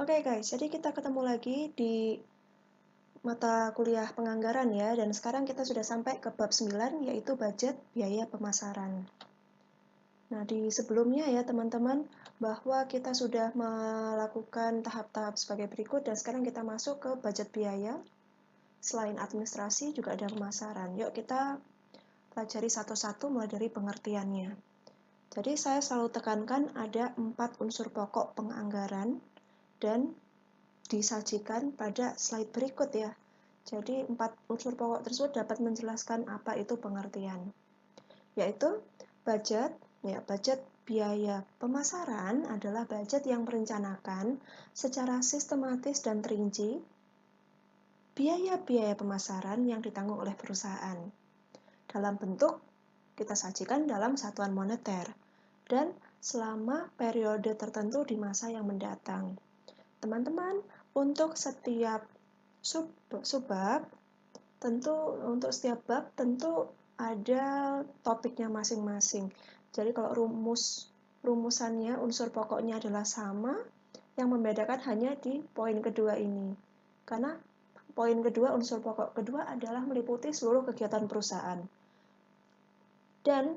Oke guys, jadi kita ketemu lagi di mata kuliah penganggaran ya, dan sekarang kita sudah sampai ke bab 9 yaitu budget biaya pemasaran. Nah, di sebelumnya ya teman-teman, bahwa kita sudah melakukan tahap-tahap sebagai berikut dan sekarang kita masuk ke budget biaya. Selain administrasi juga ada pemasaran. Yuk kita pelajari satu-satu mulai dari pengertiannya. Jadi saya selalu tekankan ada 4 unsur pokok penganggaran dan disajikan pada slide berikut ya. Jadi 4 unsur pokok tersebut dapat menjelaskan apa itu pengertian. Yaitu budget, ya budget biaya pemasaran adalah budget yang merencanakan secara sistematis dan terinci biaya-biaya pemasaran yang ditanggung oleh perusahaan. Dalam bentuk kita sajikan dalam satuan moneter dan selama periode tertentu di masa yang mendatang. Teman-teman, untuk setiap subbab tentu untuk setiap bab tentu ada topiknya masing-masing. Jadi kalau rumusannya, unsur pokoknya adalah sama, yang membedakan hanya di poin kedua ini. Karena poin kedua, unsur pokok kedua adalah meliputi seluruh kegiatan perusahaan. Dan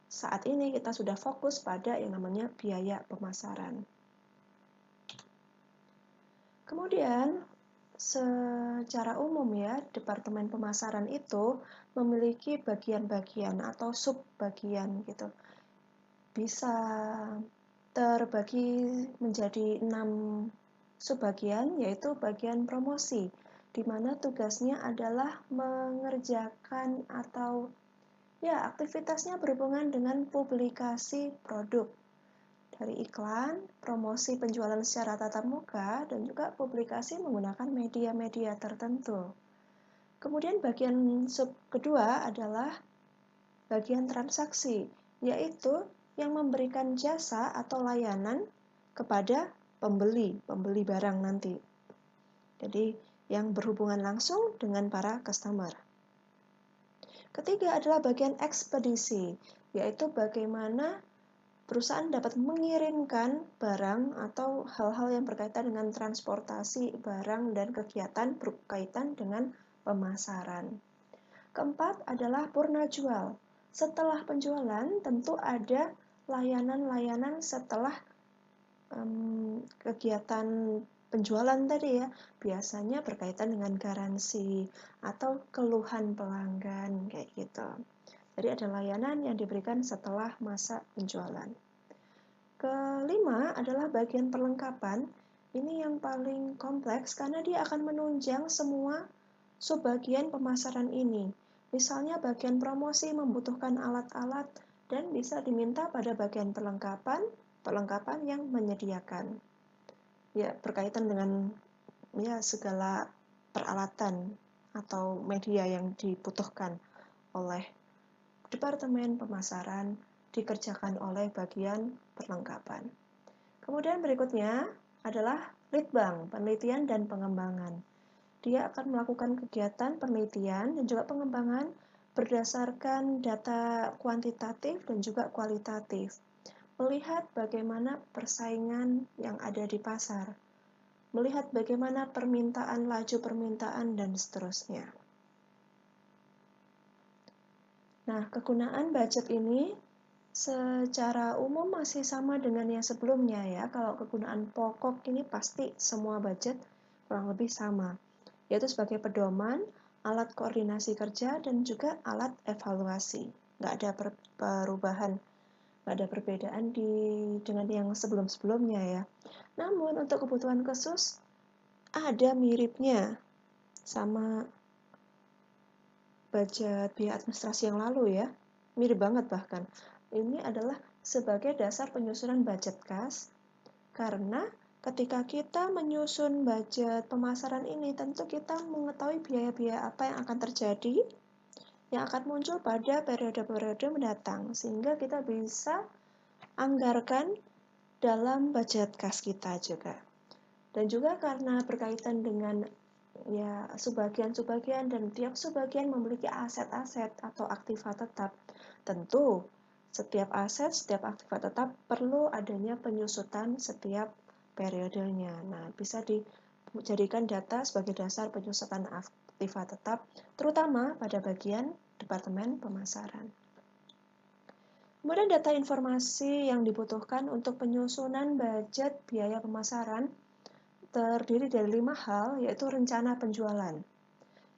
saat ini kita sudah fokus pada yang namanya biaya pemasaran. Kemudian, secara umum ya, Departemen Pemasaran itu memiliki bagian-bagian atau subbagian gitu. Bisa terbagi menjadi 6 subbagian, yaitu bagian promosi, di mana tugasnya adalah mengerjakan atau ya aktivitasnya berhubungan dengan publikasi produk. Dari iklan, promosi penjualan secara tatap muka, dan juga publikasi menggunakan media-media tertentu. Kemudian bagian sub kedua adalah bagian transaksi, yaitu yang memberikan jasa atau layanan kepada pembeli barang nanti. Jadi yang berhubungan langsung dengan para customer. Ketiga adalah bagian ekspedisi, yaitu bagaimana perusahaan dapat mengirimkan barang atau hal-hal yang berkaitan dengan transportasi barang dan kegiatan berkaitan dengan pemasaran. Keempat adalah purna jual. Setelah penjualan tentu ada layanan-layanan setelah kegiatan penjualan tadi ya, biasanya berkaitan dengan garansi atau keluhan pelanggan kayak gitu. Jadi ada layanan yang diberikan setelah masa penjualan. Kelima adalah bagian perlengkapan. Ini yang paling kompleks karena dia akan menunjang semua subbagian pemasaran ini. Misalnya bagian promosi membutuhkan alat-alat dan bisa diminta pada bagian perlengkapan yang menyediakan. Ya, berkaitan dengan ya segala peralatan atau media yang dibutuhkan oleh Departemen Pemasaran dikerjakan oleh bagian perlengkapan. Kemudian berikutnya adalah Litbang, penelitian dan pengembangan. Dia akan melakukan kegiatan penelitian dan juga pengembangan berdasarkan data kuantitatif dan juga kualitatif. Melihat bagaimana persaingan yang ada di pasar. Melihat bagaimana permintaan, laju permintaan, dan seterusnya. Nah, kegunaan budget ini secara umum masih sama dengan yang sebelumnya ya. Kalau kegunaan pokok ini pasti semua budget kurang lebih sama, yaitu sebagai pedoman, alat koordinasi kerja, dan juga alat evaluasi. Nggak ada perubahan, nggak ada perbedaan dengan yang sebelum-sebelumnya ya. Namun untuk kebutuhan khusus ada miripnya sama budget biaya administrasi yang lalu ya, mirip banget bahkan. Ini adalah sebagai dasar penyusunan budget kas, karena ketika kita menyusun budget pemasaran ini, tentu kita mengetahui biaya-biaya apa yang akan terjadi, yang akan muncul pada periode-periode mendatang, sehingga kita bisa anggarkan dalam budget kas kita juga. Dan juga karena berkaitan dengan ya subbagian-subbagian dan tiap subbagian memiliki aset-aset atau aktiva tetap. Tentu setiap aset, setiap aktiva tetap perlu adanya penyusutan setiap periodenya. Nah, bisa dijadikan data sebagai dasar penyusutan aktiva tetap, terutama pada bagian Departemen Pemasaran. Kemudian data informasi yang dibutuhkan untuk penyusunan budget biaya pemasaran terdiri dari 5 hal, yaitu rencana penjualan.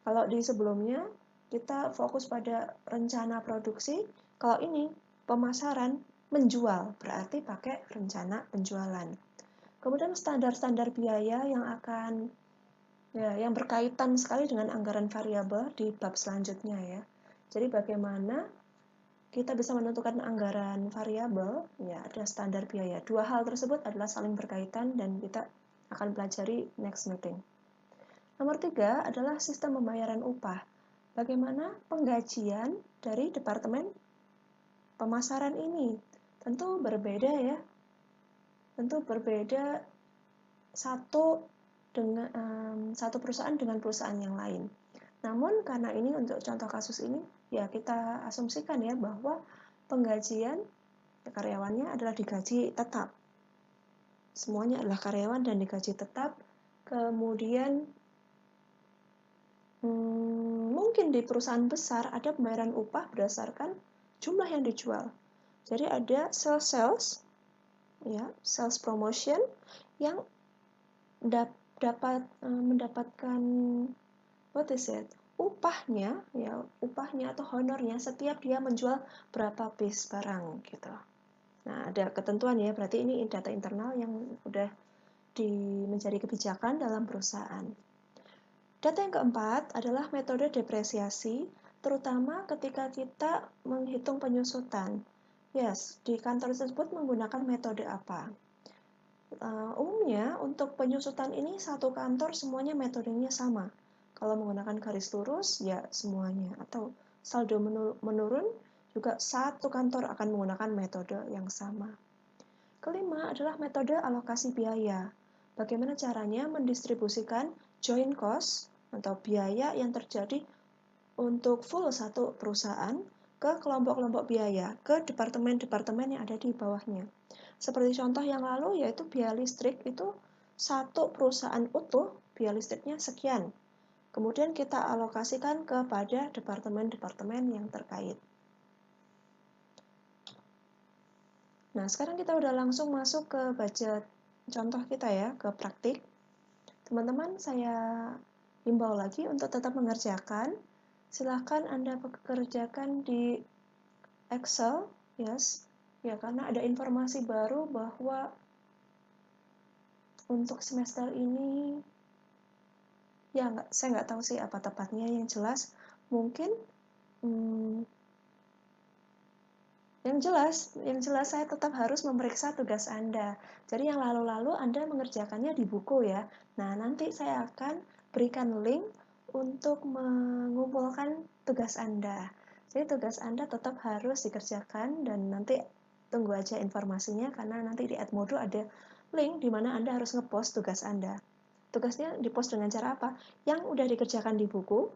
Kalau di sebelumnya kita fokus pada rencana produksi, kalau ini pemasaran menjual, berarti pakai rencana penjualan. Kemudian standar-standar biaya yang berkaitan sekali dengan anggaran variabel di bab selanjutnya ya. Jadi bagaimana kita bisa menentukan anggaran variabel, ya ada standar biaya. Dua hal tersebut adalah saling berkaitan dan kita akan pelajari next meeting. Nomor 3 adalah sistem pembayaran upah. Bagaimana penggajian dari Departemen Pemasaran ini? Tentu berbeda ya. Tentu berbeda satu perusahaan dengan perusahaan yang lain. Namun karena ini untuk contoh kasus ini, ya kita asumsikan ya bahwa penggajian karyawannya adalah digaji tetap. Semuanya adalah karyawan dan digaji tetap. Kemudian mungkin di perusahaan besar ada pembayaran upah berdasarkan jumlah yang dijual. Jadi ada sales promotion yang dapat mendapatkan upahnya atau honornya setiap dia menjual berapa piece barang gitu. Nah, ada ketentuan ya, berarti ini data internal yang udah menjadi kebijakan dalam perusahaan. Data yang keempat adalah metode depresiasi, terutama ketika kita menghitung penyusutan. Yes, di kantor tersebut menggunakan metode apa? Umumnya untuk penyusutan ini satu kantor semuanya metodenya sama. Kalau menggunakan garis lurus ya semuanya, atau saldo menurun juga satu kantor akan menggunakan metode yang sama. Kelima adalah metode alokasi biaya. Bagaimana caranya mendistribusikan joint cost atau biaya yang terjadi untuk full satu perusahaan ke kelompok-kelompok biaya, ke departemen-departemen yang ada di bawahnya. Seperti contoh yang lalu yaitu biaya listrik itu satu perusahaan utuh, biaya listriknya sekian. Kemudian kita alokasikan kepada departemen-departemen yang terkait. Nah, sekarang kita udah langsung masuk ke budget contoh kita ya, ke praktik. Teman-teman, saya himbau lagi untuk tetap mengerjakan. Silahkan Anda kerjakan di Excel, yes. Ya, karena ada informasi baru bahwa untuk semester ini ya saya nggak tahu sih apa tepatnya, yang jelas mungkin yang jelas saya tetap harus memeriksa tugas Anda. Jadi yang lalu-lalu Anda mengerjakannya di buku ya. Nah, nanti saya akan berikan link untuk mengumpulkan tugas Anda. Jadi tugas Anda tetap harus dikerjakan dan nanti tunggu aja informasinya karena nanti di Edmodo ada link di mana Anda harus ngepost tugas Anda. Tugasnya dipost dengan cara apa? Yang udah dikerjakan di buku,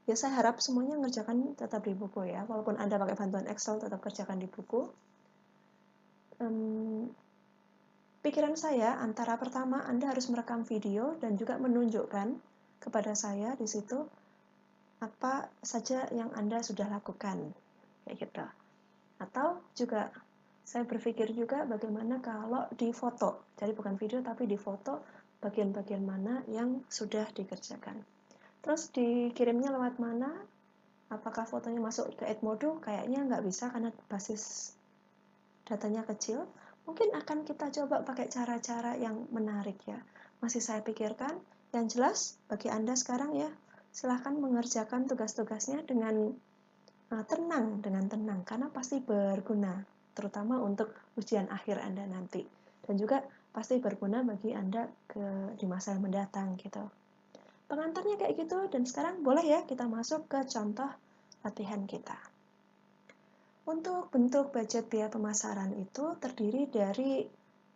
ya saya harap semuanya ngerjakan tetap di buku ya. Walaupun Anda pakai bantuan Excel, tetap kerjakan di buku. Pikiran saya antara pertama Anda harus merekam video dan juga menunjukkan kepada saya di situ apa saja yang Anda sudah lakukan, kayak gitu. Atau juga saya berpikir juga bagaimana kalau di foto, jadi bukan video tapi di foto bagian-bagian mana yang sudah dikerjakan. Terus dikirimnya lewat mana? Apakah fotonya masuk ke Edmodo? Kayaknya nggak bisa karena basis datanya kecil. Mungkin akan kita coba pakai cara-cara yang menarik ya. Masih saya pikirkan. Yang jelas bagi Anda sekarang ya, silahkan mengerjakan tugas-tugasnya dengan tenang, karena pasti berguna, terutama untuk ujian akhir Anda nanti. Dan juga pasti berguna bagi Anda di masa yang mendatang gitu. Pengantarnya kayak gitu, dan sekarang boleh ya kita masuk ke contoh latihan kita. Untuk bentuk budget biaya pemasaran itu terdiri dari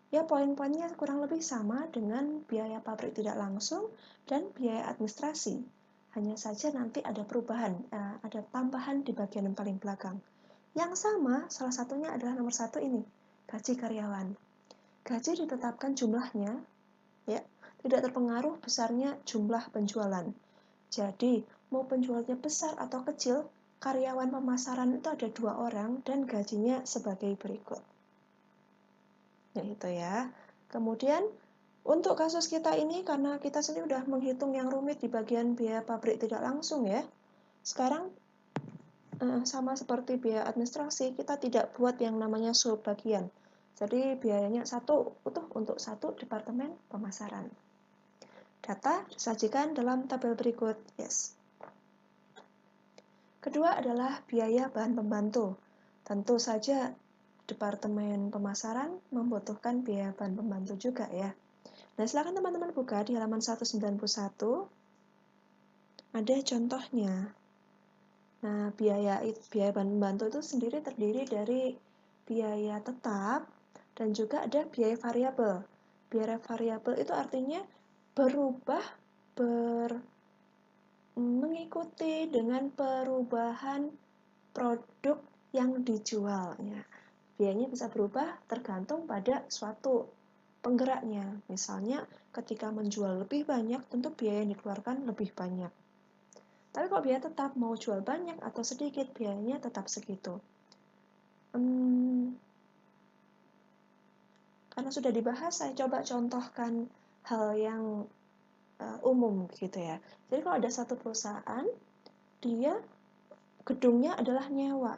poin-poinnya kurang lebih sama dengan biaya pabrik tidak langsung dan biaya administrasi. Hanya saja nanti ada perubahan, ada tambahan di bagian yang paling belakang. Yang sama, salah satunya adalah nomor 1 ini, gaji karyawan. gaji ditetapkan jumlahnya, ya, tidak terpengaruh besarnya jumlah penjualan. Jadi, mau penjualnya besar atau kecil, karyawan pemasaran itu ada 2 orang dan gajinya sebagai berikut. Ya, itu ya. Kemudian, untuk kasus kita ini, karena kita sendiri udah menghitung yang rumit di bagian biaya pabrik tidak langsung ya, sekarang sama seperti biaya administrasi, kita tidak buat yang namanya sub bagian. Jadi biayanya satu utuh untuk satu departemen pemasaran. Data disajikan dalam tabel berikut. Yes. Kedua adalah biaya bahan pembantu. Tentu saja departemen pemasaran membutuhkan biaya bahan pembantu juga ya. Nah, silakan teman-teman buka di halaman 191. Ada contohnya. Nah, biaya bahan pembantu itu sendiri terdiri dari biaya tetap dan juga ada biaya variabel. Biaya variabel itu artinya berubah mengikuti dengan perubahan produk yang dijualnya. Biayanya bisa berubah tergantung pada suatu penggeraknya. Misalnya, ketika menjual lebih banyak, tentu biaya yang dikeluarkan lebih banyak. Tapi kalau biaya tetap, mau jual banyak atau sedikit, biayanya tetap segitu. Karena sudah dibahas, saya coba contohkan hal yang umum gitu ya. Jadi kalau ada satu perusahaan, dia gedungnya adalah nyewa.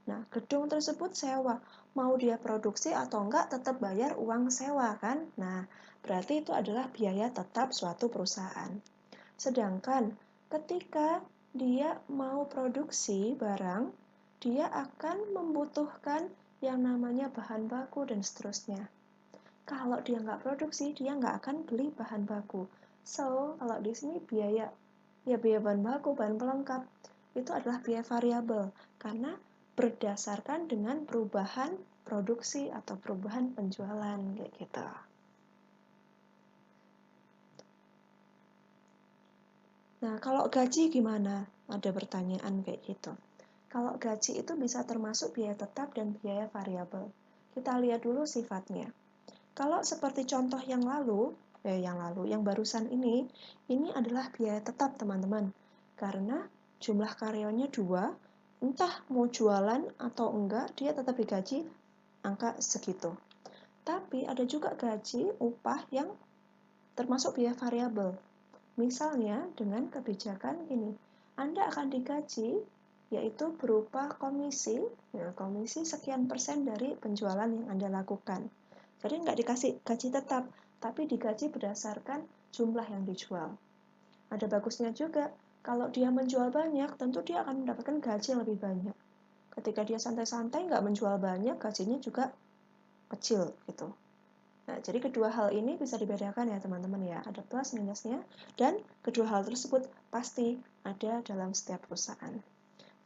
Nah, gedung tersebut sewa. Mau dia produksi atau enggak, tetap bayar uang sewa kan? Nah, berarti itu adalah biaya tetap suatu perusahaan. Sedangkan ketika dia mau produksi barang, dia akan membutuhkan yang namanya bahan baku dan seterusnya. Kalau dia nggak produksi, dia nggak akan beli bahan baku. So, kalau di sini biaya bahan baku, bahan pelengkap, itu adalah biaya variabel. Karena berdasarkan dengan perubahan produksi atau perubahan penjualan, kayak gitu. Nah, kalau gaji gimana? Ada pertanyaan kayak gitu. Kalau gaji itu bisa termasuk biaya tetap dan biaya variabel. Kita lihat dulu sifatnya. Kalau seperti contoh yang barusan ini adalah biaya tetap teman-teman. Karena jumlah karyawannya 2, entah mau jualan atau enggak, dia tetap digaji angka segitu. Tapi ada juga gaji upah yang termasuk biaya variabel. Misalnya dengan kebijakan ini, Anda akan digaji yaitu berupa komisi, komisi sekian persen dari penjualan yang Anda lakukan. Jadi nggak dikasih gaji tetap, tapi digaji berdasarkan jumlah yang dijual. Ada bagusnya juga, kalau dia menjual banyak, tentu dia akan mendapatkan gaji yang lebih banyak. Ketika dia santai-santai nggak menjual banyak, gajinya juga kecil gitu. Nah, jadi kedua hal ini bisa dibedakan ya teman-teman ya, ada plus minusnya, dan kedua hal tersebut pasti ada dalam setiap perusahaan.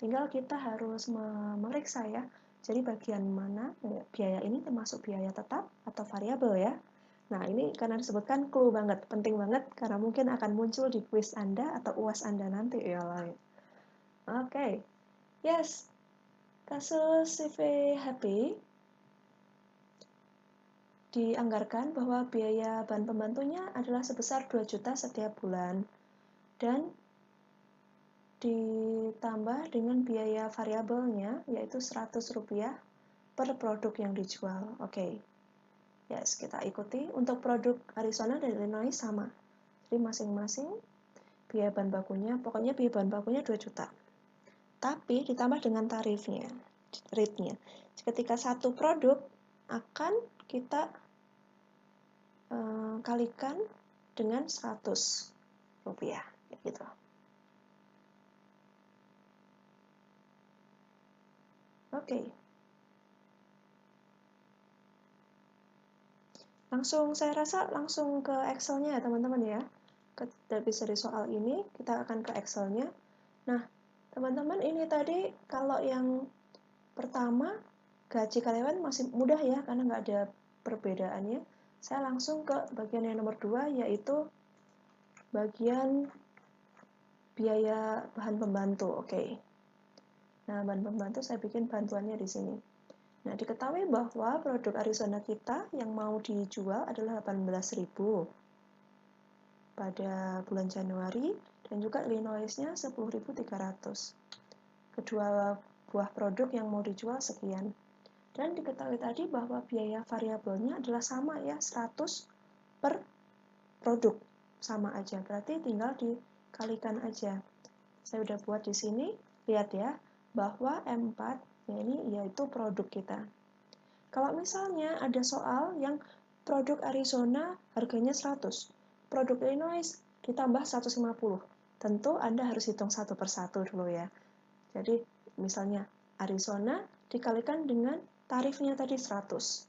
Tinggal kita harus memeriksa ya, jadi bagian mana biaya ini termasuk biaya tetap atau variabel ya. Nah, ini karena disebutkan clue banget, penting banget, karena mungkin akan muncul di quiz Anda atau UAS Anda nanti ya. Oke, yes, kasus CV Happy dianggarkan bahwa biaya bahan pembantunya adalah sebesar 2 juta setiap bulan dan ditambah dengan biaya variabelnya yaitu Rp100 per produk yang dijual. Oke. Yes, kita ikuti. Untuk produk Arizona dan Illinois sama. Jadi masing-masing biaya bahan bakunya, pokoknya biaya bahan bakunya 2 juta. Tapi ditambah dengan tarifnya, rate-nya. Ketika satu produk akan kita kalikan dengan Rp100 gitu. Oke. Saya rasa langsung ke Excel-nya ya teman-teman ya. Habis dari soal ini kita akan ke Excel-nya. Nah, teman-teman ini tadi kalau yang pertama gaji karyawan masih mudah ya karena nggak ada perbedaannya. Saya langsung ke bagian yang nomor 2 yaitu bagian biaya bahan pembantu. Oke. Nah, bahan pembantu saya bikin bantuannya di sini. Nah, diketahui bahwa produk Arizona kita yang mau dijual adalah 18.000 pada bulan Januari, dan juga Illinois-nya 10.300. Kedua buah produk yang mau dijual sekian. Dan diketahui tadi bahwa biaya variabelnya adalah sama ya, 100 per produk. Sama aja, berarti tinggal dikalikan aja. Saya udah buat di sini, lihat ya, bahwa M4 ini yaitu produk kita. Kalau misalnya ada soal yang produk Arizona harganya 100, produk Illinois ditambah 150, tentu Anda harus hitung satu persatu dulu ya. Jadi misalnya Arizona dikalikan dengan tarifnya tadi 100,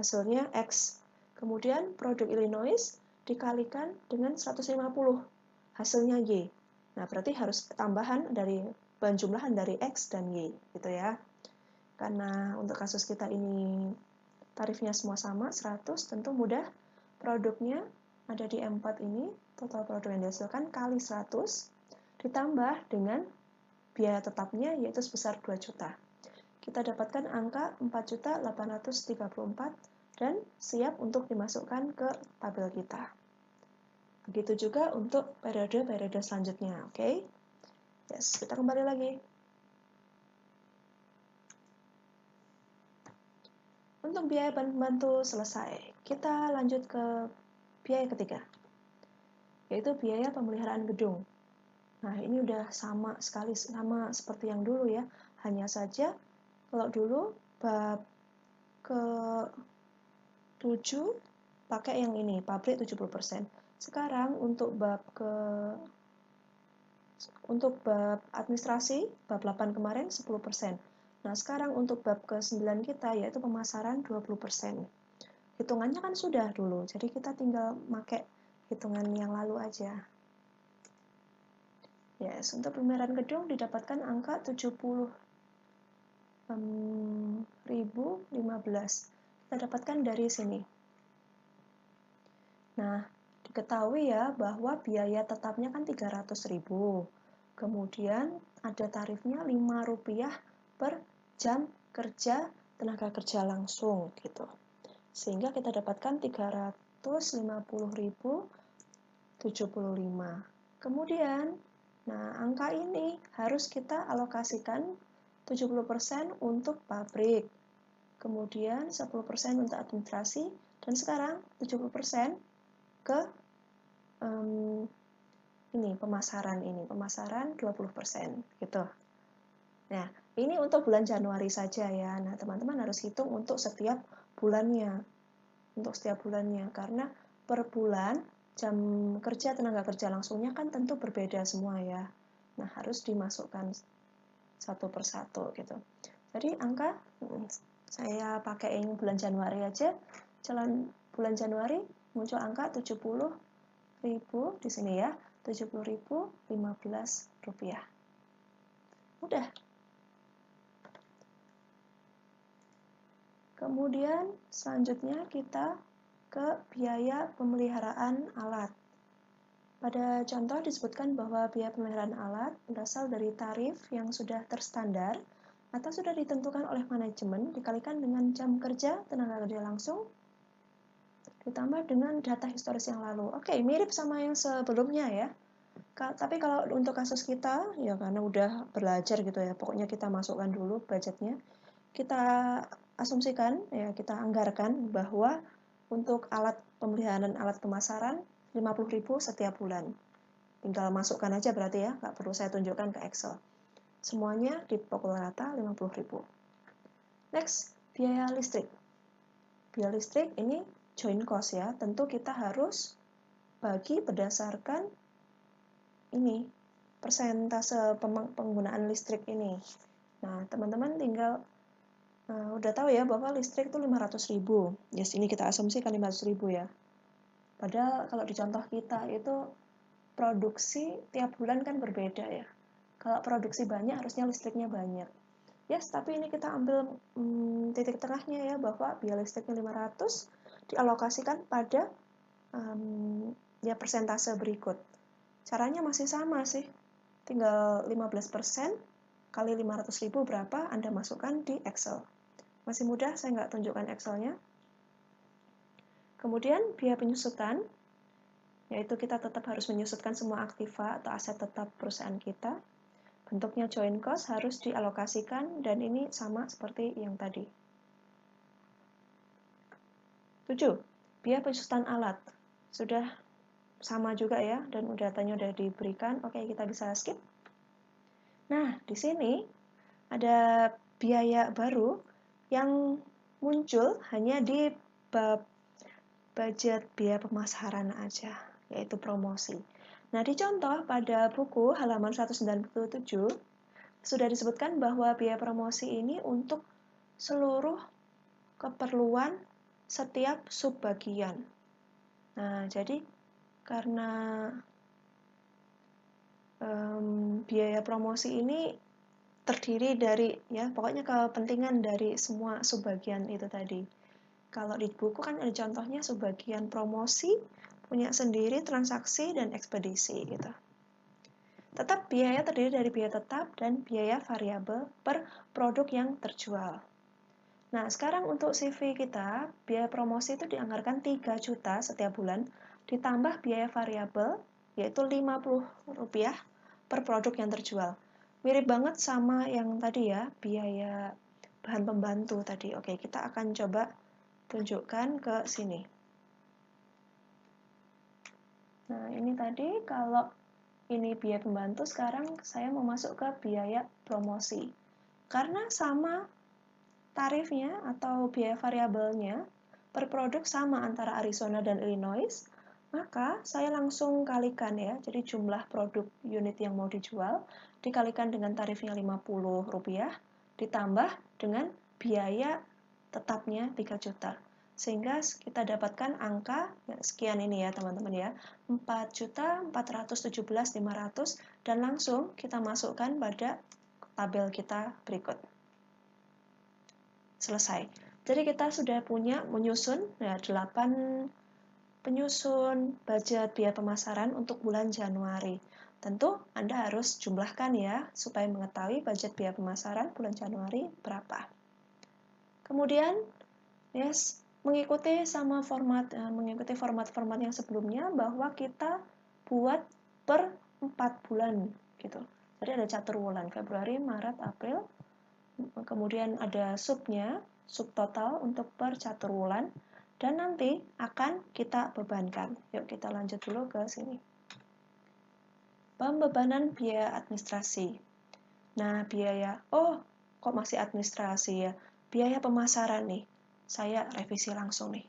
hasilnya X. Kemudian produk Illinois dikalikan dengan 150, hasilnya Y. Nah, berarti harus tambahan dari penjumlahan dari X dan Y, gitu ya. Karena untuk kasus kita ini tarifnya semua sama, 100, tentu mudah. Produknya ada di M4 ini, total produk yang dihasilkan kali 100, ditambah dengan biaya tetapnya yaitu sebesar 2 juta. Kita dapatkan angka 4.834 dan siap untuk dimasukkan ke tabel kita. Begitu juga untuk periode-periode selanjutnya, oke? Yes, kita kembali lagi. Untuk biaya pembantu selesai. Kita lanjut ke biaya ketiga, yaitu biaya pemeliharaan gedung. Nah, ini udah sama sekali, sama seperti yang dulu ya. Hanya saja kalau dulu bab ke-7 pakai yang ini, pabrik 70%. Sekarang untuk bab administrasi, bab 8 kemarin 10%. Nah, sekarang untuk bab ke-9 kita yaitu pemasaran 20%. Hitungannya kan sudah dulu, jadi kita tinggal pakai hitungan yang lalu aja. Yes, untuk pemeliharaan gedung didapatkan angka 70.015. Kita dapatkan dari sini. Nah, diketahui ya bahwa biaya tetapnya kan 300.000. Kemudian ada tarifnya Rp5 per jam kerja tenaga kerja langsung gitu. Sehingga kita dapatkan 350.075. Kemudian, nah angka ini harus kita alokasikan 70% untuk pabrik. Kemudian 10% untuk administrasi, dan sekarang 70% ke pemasaran 20% gitu. Nah, ini untuk bulan Januari saja ya. Nah, teman-teman harus hitung untuk setiap bulannya. Karena per bulan jam kerja tenaga kerja langsungnya kan tentu berbeda semua ya. Nah, harus dimasukkan satu persatu gitu. Jadi angka saya pakai yang bulan Januari aja. Bulan Januari muncul angka 70.000 di sini ya. 70.015 rupiah. Udah. Kemudian selanjutnya kita ke biaya pemeliharaan alat. Pada contoh disebutkan bahwa biaya pemeliharaan alat berasal dari tarif yang sudah terstandar atau sudah ditentukan oleh manajemen dikalikan dengan jam kerja tenaga kerja langsung ditambah dengan data historis yang lalu. Oke, mirip sama yang sebelumnya ya. Tapi kalau untuk kasus kita, ya karena udah belajar gitu ya, pokoknya kita masukkan dulu budgetnya. Kita asumsikan, ya kita anggarkan bahwa untuk alat pemeliharaan alat pemasaran 50.000 setiap bulan. Tinggal masukkan aja berarti ya, nggak perlu saya tunjukkan ke Excel. Semuanya dipukul rata 50.000. Next, biaya listrik. Biaya listrik ini joint cost ya, tentu kita harus bagi berdasarkan ini persentase penggunaan listrik ini. Nah, teman-teman tinggal udah tahu ya bahwa listrik itu 500.000. Yes, ini kita asumsikan 500.000 ya. Padahal kalau di contoh kita itu produksi tiap bulan kan berbeda ya. Kalau produksi banyak harusnya listriknya banyak. Yes, tapi ini kita ambil titik tengahnya ya, bahwa biaya listriknya 500 dialokasikan pada ya persentase berikut. Caranya masih sama sih. Tinggal 15% kali 500.000 berapa Anda masukkan di Excel. Masih mudah, saya nggak tunjukkan Excel-nya. Kemudian biaya penyusutan, yaitu kita tetap harus menyusutkan semua aktiva atau aset tetap perusahaan kita. Bentuknya joint cost harus dialokasikan, dan ini sama seperti yang tadi. 7. Biaya penyusutan alat. Sudah sama juga ya, dan datanya udah diberikan. Oke, kita bisa skip. Nah, di sini ada biaya baru yang muncul hanya di bab budget biaya pemasaran aja, yaitu promosi. Nah, di contoh pada buku halaman 197 sudah disebutkan bahwa biaya promosi ini untuk seluruh keperluan setiap subbagian. Nah, jadi karena biaya promosi ini terdiri dari, ya pokoknya kepentingan dari semua subbagian itu tadi. Kalau di buku kan ada contohnya subbagian promosi, punya sendiri transaksi dan ekspedisi gitu. Tetap biaya terdiri dari biaya tetap dan biaya variabel per produk yang terjual. Nah, sekarang untuk CV kita, biaya promosi itu dianggarkan 3 juta setiap bulan, ditambah biaya variabel, yaitu Rp50 per produk yang terjual. Mirip banget sama yang tadi ya, biaya bahan pembantu tadi. Oke, kita akan coba tunjukkan ke sini. Nah, ini tadi kalau ini biaya pembantu, sekarang saya mau masuk ke biaya promosi. Karena sama tarifnya atau biaya variabelnya per produk sama antara Arizona dan Illinois, maka saya langsung kalikan ya. Jadi jumlah produk unit yang mau dijual dikalikan dengan tarifnya Rp50 ditambah dengan biaya tetapnya 3 juta. Sehingga kita dapatkan angka sekian ini ya teman-teman ya, 4.417.500, dan langsung kita masukkan pada tabel kita berikut. Selesai. Jadi kita sudah punya menyusun ya, 8 penyusun budget biaya pemasaran untuk bulan Januari. Tentu Anda harus jumlahkan ya supaya mengetahui budget biaya pemasaran bulan Januari berapa. Kemudian yes, mengikuti format-format yang sebelumnya bahwa kita buat per 4 bulan gitu. Jadi ada catur wulan Februari, Maret, April. Kemudian ada subnya, sub total untuk per catur wulan, dan nanti akan kita bebankan. Yuk kita lanjut dulu ke sini. Pembebanan biaya administrasi. Nah, biaya, kok masih administrasi ya? Biaya pemasaran nih. Saya revisi langsung nih.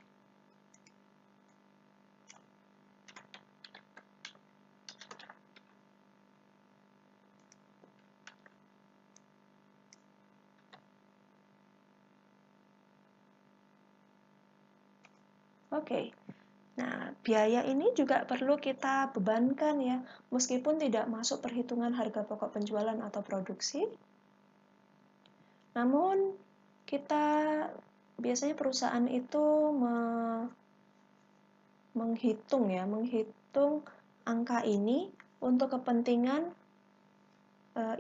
Oke. Nah, biaya ini juga perlu kita bebankan ya, meskipun tidak masuk perhitungan harga pokok penjualan atau produksi. Namun, kita biasanya perusahaan itu menghitung angka ini untuk kepentingan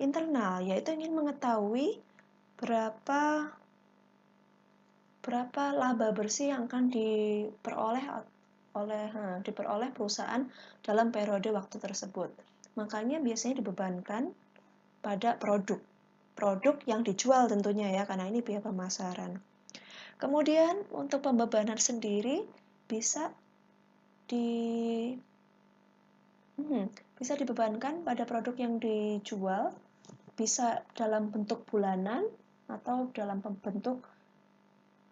internal, yaitu ingin mengetahui berapa laba bersih yang akan diperoleh perusahaan dalam periode waktu tersebut. Makanya biasanya dibebankan pada produk yang dijual tentunya ya, karena ini biaya pemasaran. Kemudian untuk pembebanan sendiri bisa dibebankan pada produk yang dijual, bisa dalam bentuk bulanan atau dalam bentuk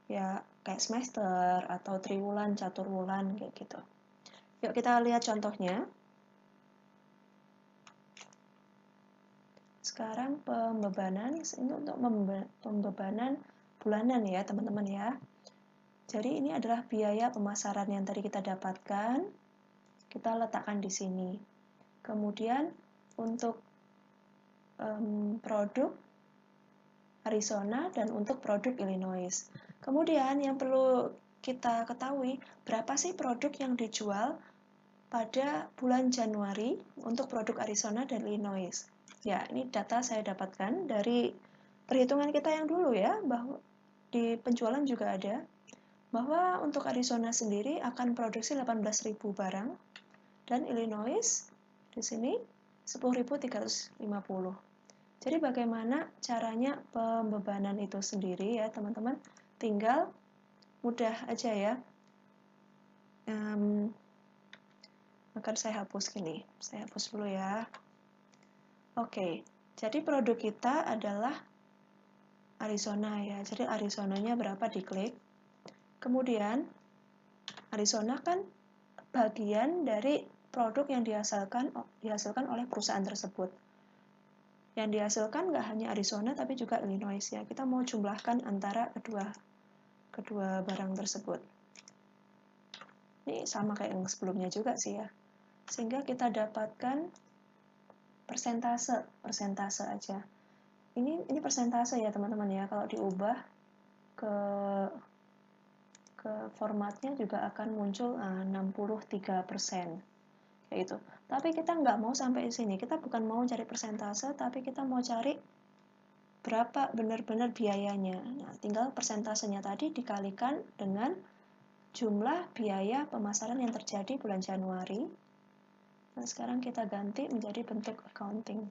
ya kayak semester atau triwulan, caturwulan kayak gitu. Yuk kita lihat contohnya. Sekarang pembebanan ini untuk pembebanan bulanan ya teman-teman ya. Jadi ini adalah biaya pemasaran yang tadi kita dapatkan, kita letakkan di sini. Kemudian untuk produk Arizona dan untuk produk Illinois. Kemudian yang perlu kita ketahui, berapa sih produk yang dijual pada bulan Januari untuk produk Arizona dan Illinois. Ya, ini data saya dapatkan dari perhitungan kita yang dulu ya, bahwa di penjualan juga ada, bahwa untuk Arizona sendiri akan produksi 18.000 barang, dan Illinois di sini 10.350. Jadi bagaimana caranya pembebanan itu sendiri ya teman-teman, tinggal mudah aja ya. Akan saya hapus gini, saya hapus dulu ya. Oke, jadi produk kita adalah Arizona ya, jadi Arizonanya berapa diklik. Kemudian Arizona kan bagian dari produk yang dihasilkan oleh perusahaan tersebut. Yang dihasilkan nggak hanya Arizona tapi juga Illinois ya. Kita mau jumlahkan antara kedua barang tersebut. Ini sama kayak yang sebelumnya juga sih ya. Sehingga kita dapatkan persentase aja. Ini persentase ya teman-teman ya. Kalau diubah ke formatnya juga akan muncul 63%. Kayak gitu. Tapi kita nggak mau sampai di sini. Kita bukan mau cari persentase, tapi kita mau cari berapa benar-benar biayanya. Nah, tinggal persentasenya tadi dikalikan dengan jumlah biaya pemasaran yang terjadi bulan Januari. Nah, sekarang kita ganti menjadi bentuk accounting.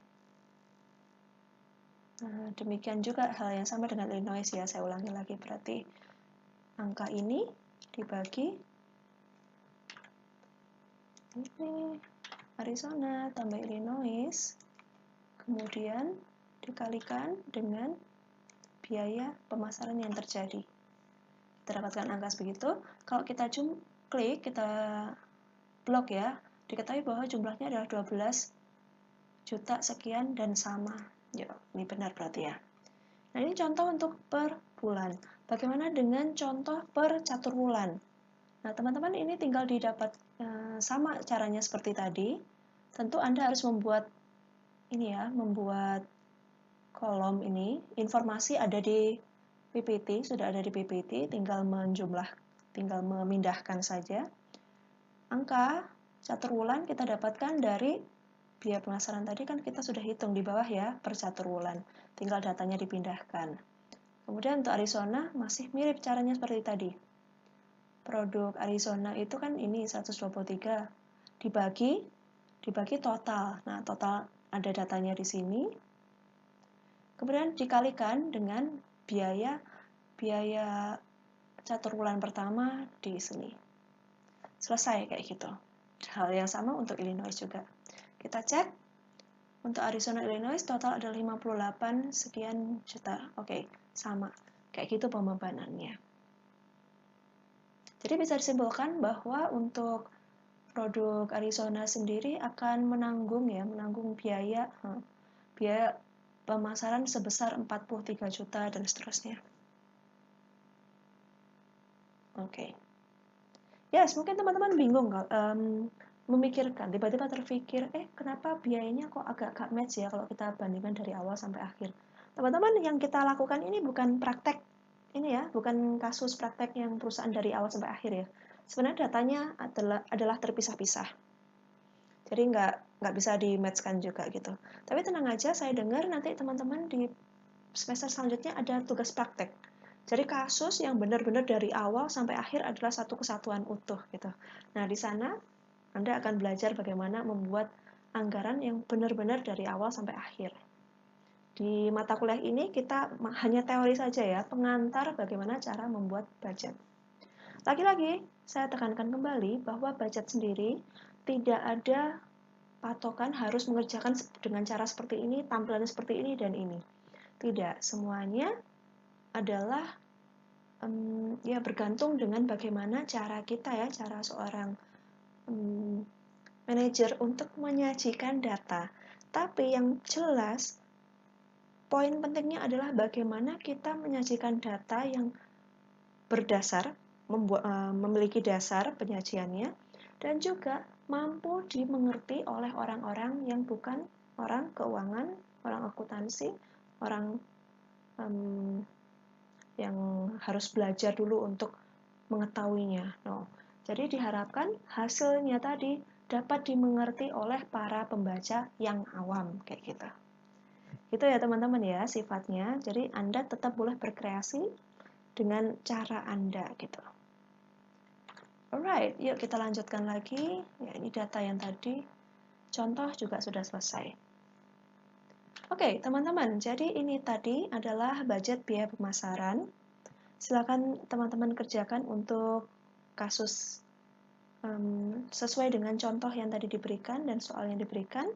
Nah, demikian juga hal yang sama dengan Illinois ya. Saya ulangi lagi, berarti angka ini dibagi ini Arizona tambah Illinois, kemudian dikalikan dengan biaya pemasaran yang terjadi. Kita dapatkan angka sebegitu. Kalau kita klik, kita blok ya, diketahui bahwa jumlahnya adalah 12 juta sekian dan sama. Ya, ini benar berarti ya. Nah, ini contoh untuk per bulan. Bagaimana dengan contoh per catur bulan? Nah, teman-teman ini tinggal didapat sama caranya seperti tadi. Tentu Anda harus membuat kolom ini. Informasi ada di PPT, sudah ada di PPT, tinggal memindahkan saja. Angka catur bulan kita dapatkan dari biaya pemasaran tadi kan kita sudah hitung di bawah ya per catur bulan. Tinggal datanya dipindahkan. Kemudian untuk Arizona masih mirip caranya seperti tadi. Produk Arizona itu kan ini 123 dibagi total. Nah, total ada datanya di sini. Kemudian dikalikan dengan biaya catur bulan pertama di sini. Selesai kayak gitu. Hal yang sama untuk Illinois juga. Kita cek. Untuk Arizona Illinois total ada 58 sekian juta. Oke, sama. Kayak gitu pembebanannya. Jadi bisa disimpulkan bahwa untuk produk Arizona sendiri akan menanggung biaya pemasaran sebesar 43 juta dan seterusnya. Oke. Yes, mungkin teman-teman bingung memikirkan, tiba-tiba terpikir, kenapa biayanya kok agak match ya kalau kita bandingkan dari awal sampai akhir. Teman-teman, yang kita lakukan ini bukan praktek, bukan kasus praktek yang perusahaan dari awal sampai akhir ya. Sebenarnya datanya adalah terpisah-pisah. Jadi nggak bisa di-match-kan juga gitu. Tapi tenang aja, saya dengar nanti teman-teman di semester selanjutnya ada tugas praktek. Jadi kasus yang benar-benar dari awal sampai akhir adalah satu kesatuan utuh gitu. Nah, di sana Anda akan belajar bagaimana membuat anggaran yang benar-benar dari awal sampai akhir. Di mata kuliah ini kita hanya teori saja ya, pengantar bagaimana cara membuat budget. Lagi-lagi, saya tekankan kembali bahwa budget sendiri tidak ada patokan harus mengerjakan dengan cara seperti ini, tampilannya seperti ini, dan ini. Tidak, semuanya adalah bergantung dengan bagaimana cara kita ya, cara seorang manajer untuk menyajikan data. Tapi yang jelas, poin pentingnya adalah bagaimana kita menyajikan data yang berdasar, memiliki dasar penyajiannya, dan juga mampu dimengerti oleh orang-orang yang bukan orang keuangan, orang akuntansi, orang yang harus belajar dulu untuk mengetahuinya. Jadi diharapkan hasilnya tadi dapat dimengerti oleh para pembaca yang awam, kayak gitu. Itu ya teman-teman ya sifatnya. Jadi Anda tetap boleh berkreasi, dengan cara Anda gitu. Alright, yuk kita lanjutkan lagi. Ya, ini data yang tadi. Contoh juga sudah selesai. Oke, teman-teman, jadi ini tadi adalah budget biaya pemasaran. Silakan teman-teman kerjakan untuk kasus sesuai dengan contoh yang tadi diberikan dan soal yang diberikan.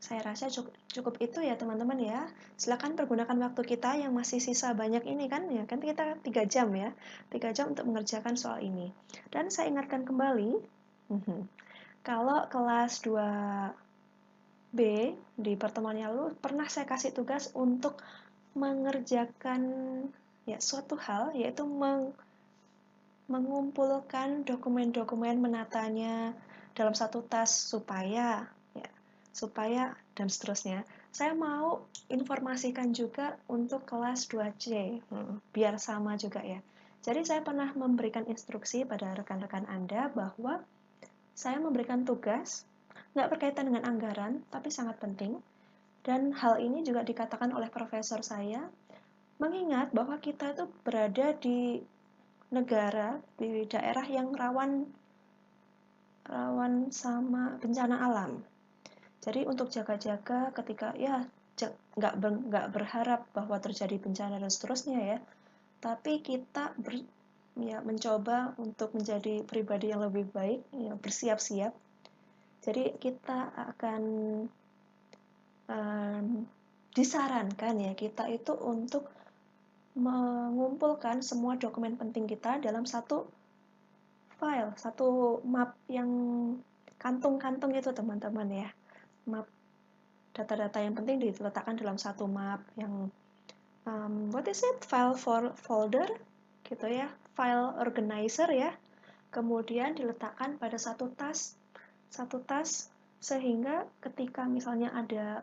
Saya rasa cukup itu ya teman-teman ya. Silakan pergunakan waktu kita yang masih sisa banyak ini kan ya. Kan kita 3 jam ya. 3 jam untuk mengerjakan soal ini. Dan saya ingatkan kembali, kalau kelas 2B di pertemuan yang lalu pernah saya kasih tugas untuk mengerjakan ya suatu hal, yaitu mengumpulkan dokumen-dokumen, menatanya dalam satu tas supaya dan seterusnya. Saya mau informasikan juga untuk kelas 2C, biar sama juga ya. Jadi saya pernah memberikan instruksi pada rekan-rekan Anda bahwa saya memberikan tugas, nggak berkaitan dengan anggaran, tapi sangat penting. Dan hal ini juga dikatakan oleh profesor saya, mengingat bahwa kita itu berada di negara, di daerah yang rawan sama bencana alam. Jadi untuk jaga-jaga ketika ya nggak berharap bahwa terjadi bencana dan seterusnya ya, tapi kita mencoba untuk menjadi pribadi yang lebih baik, ya, bersiap-siap. Jadi kita akan disarankan ya kita itu untuk mengumpulkan semua dokumen penting kita dalam satu file, satu map yang kantung-kantung itu teman-teman ya. Map data-data yang penting diletakkan dalam satu map yang what is it? File folder gitu ya, file organizer ya. Kemudian diletakkan pada satu tas sehingga ketika misalnya ada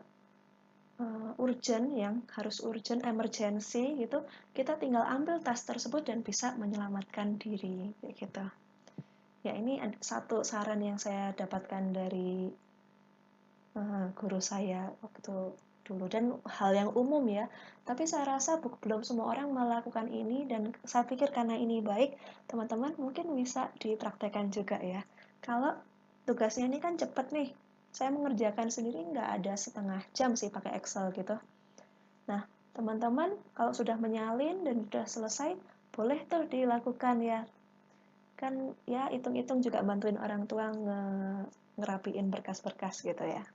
urgent yang harus urgent emergency gitu, kita tinggal ambil tas tersebut dan bisa menyelamatkan diri gitu. Ya, ini satu saran yang saya dapatkan dari guru saya waktu dulu, dan hal yang umum ya, tapi saya rasa belum semua orang melakukan ini, dan saya pikir karena ini baik, teman-teman mungkin bisa dipraktekkan juga ya. Kalau tugasnya ini kan cepet nih, saya mengerjakan sendiri nggak ada setengah jam sih pakai Excel gitu. Nah, teman-teman kalau sudah menyalin dan sudah selesai, boleh tuh dilakukan ya. Kan ya hitung-hitung juga bantuin orang tua ngerapiin berkas-berkas gitu ya.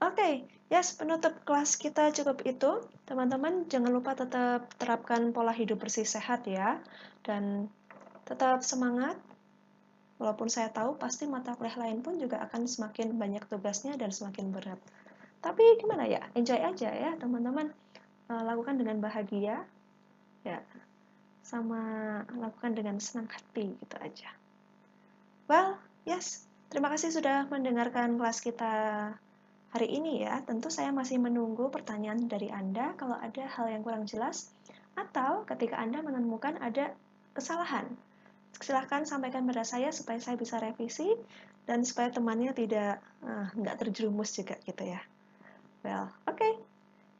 Oke, yes, penutup kelas kita cukup itu. Teman-teman jangan lupa tetap terapkan pola hidup bersih sehat ya. Dan tetap semangat. Walaupun saya tahu pasti mata kuliah lain pun juga akan semakin banyak tugasnya dan semakin berat. Tapi gimana ya, enjoy aja ya teman-teman. Lakukan dengan bahagia. Ya, sama lakukan dengan senang hati gitu aja. Well, yes, terima kasih sudah mendengarkan kelas kita hari ini ya. Tentu saya masih menunggu pertanyaan dari Anda kalau ada hal yang kurang jelas atau ketika Anda menemukan ada kesalahan. Silahkan sampaikan pada saya supaya saya bisa revisi dan supaya temannya nggak terjerumus juga gitu ya. Well, okay.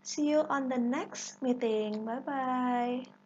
See you on the next meeting. Bye-bye.